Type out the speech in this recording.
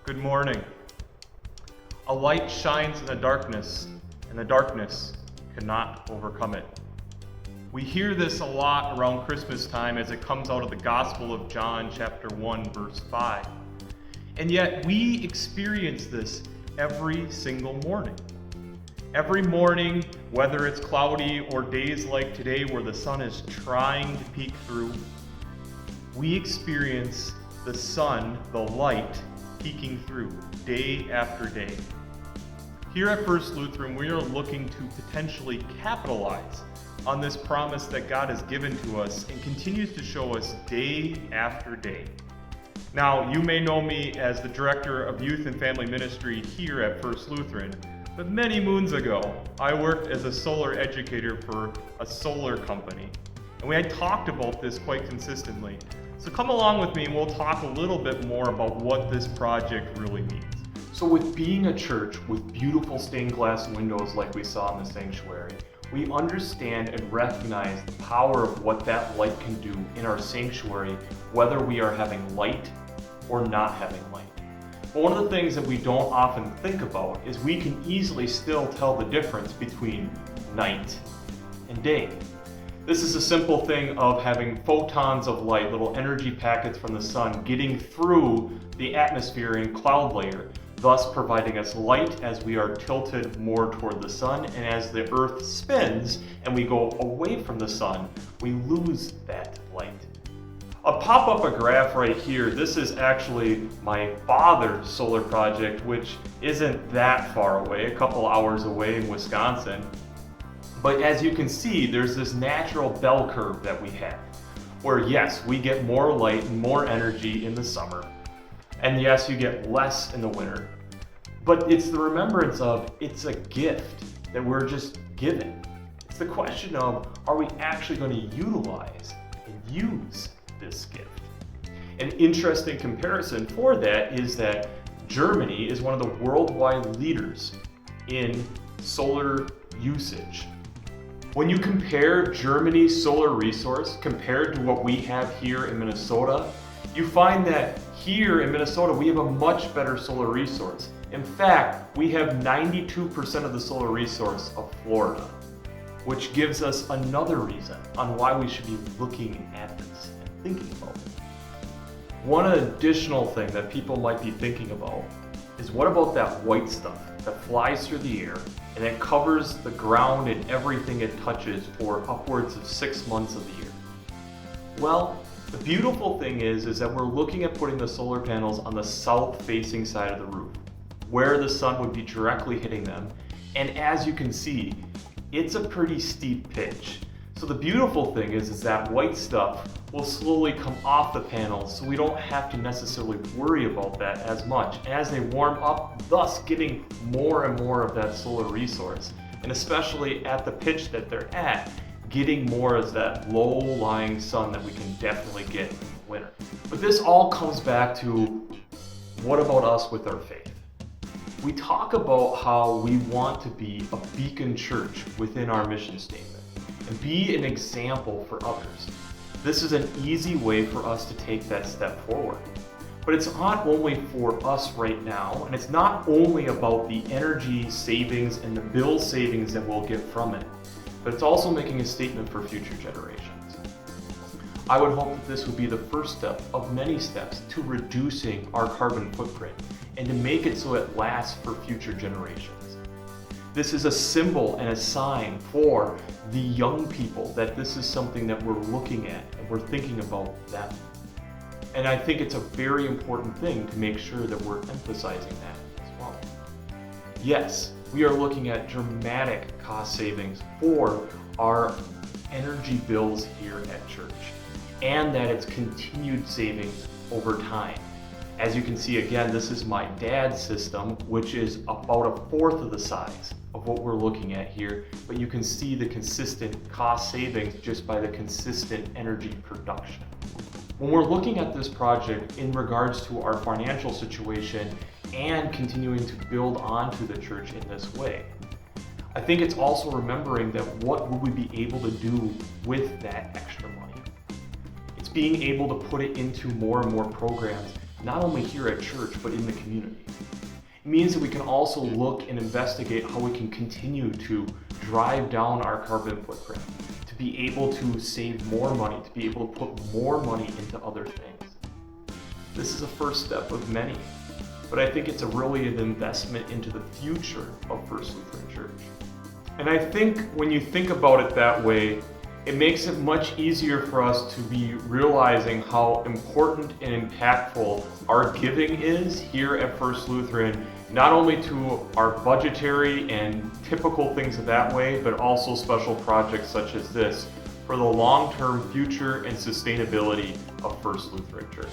Good morning. A light shines in the darkness, and the darkness cannot overcome it. We hear this a lot around Christmas time as it comes out of the Gospel of John, chapter 1, verse 5. And yet we experience this every single morning. Every morning, whether it's cloudy or days like today where the sun is trying to peek through, we experience the sun, the light, peeking through day after day. Here at First Lutheran, we are looking to potentially capitalize on this promise that God has given to us and continues to show us day after day. Now, you may know me as the Director of Youth and Family Ministry here at First Lutheran, but many moons ago, I worked as a solar educator for a solar company, and we had talked about this quite consistently. So come along with me and we'll talk a little bit more about what this project really means. So with being a church with beautiful stained glass windows like we saw in the sanctuary, we understand and recognize the power of what that light can do in our sanctuary, whether we are having light or not having light. But one of the things that we don't often think about is we can easily still tell the difference between night and day. This is a simple thing of having photons of light, little energy packets from the sun, getting through the atmosphere and cloud layer, thus providing us light as we are tilted more toward the sun, and as the earth spins and we go away from the sun, we lose that light. I'll pop up a graph right here. This is actually my father's solar project, which isn't that far away, a couple hours away in Wisconsin. But as you can see, there's this natural bell curve that we have, where yes, we get more light and more energy in the summer, and yes, you get less in the winter. But it's the remembrance of it's a gift that we're just given. It's the question of, are we actually going to utilize and use this gift? An interesting comparison for that is that Germany is one of the worldwide leaders in solar usage. When you compare Germany's solar resource compared to what we have here in Minnesota, you find that here in Minnesota we have a much better solar resource. In fact, we have 92% of the solar resource of Florida, which gives us another reason on why we should be looking at this and thinking about it. One additional thing that people might be thinking about is, what about that white stuff that flies through the air and it covers the ground and everything it touches for upwards of 6 months of the year? Well, the beautiful thing is that we're looking at putting the solar panels on the south-facing side of the roof, where the sun would be directly hitting them. And as you can see, it's a pretty steep pitch. So the beautiful thing is that white stuff will slowly come off the panels, so we don't have to necessarily worry about that as much as they warm up, thus getting more and more of that solar resource. And especially at the pitch that they're at, getting more as that low-lying sun that we can definitely get in the winter. But this all comes back to, what about us with our faith? We talk about how we want to be a beacon church within our mission statement and be an example for others. This is an easy way for us to take that step forward. But it's not only for us right now, and it's not only about the energy savings and the bill savings that we'll get from it, but it's also making a statement for future generations. I would hope that this would be the first step of many steps to reducing our carbon footprint and to make it so it lasts for future generations. This is a symbol and a sign for the young people that this is something that we're looking at and we're thinking about them. And I think it's a very important thing to make sure that we're emphasizing that as well. Yes, we are looking at dramatic cost savings for our energy bills here at church, and that it's continued savings over time. As you can see, again, this is my dad's system, which is about 1/4 of the size of what we're looking at here, but you can see the consistent cost savings just by the consistent energy production. When we're looking at this project in regards to our financial situation and continuing to build onto the church in this way, I think it's also remembering that what will we be able to do with that extra money? It's being able to put it into more and more programs not only here at church, but in the community. It means that we can also look and investigate how we can continue to drive down our carbon footprint, to be able to save more money, to be able to put more money into other things. This is a first step of many, but I think it's really an investment into the future of First Lutheran Church. And I think when you think about it that way, it makes it much easier for us to be realizing how important and impactful our giving is here at First Lutheran, not only to our budgetary and typical things of that way, but also special projects such as this for the long-term future and sustainability of First Lutheran Church.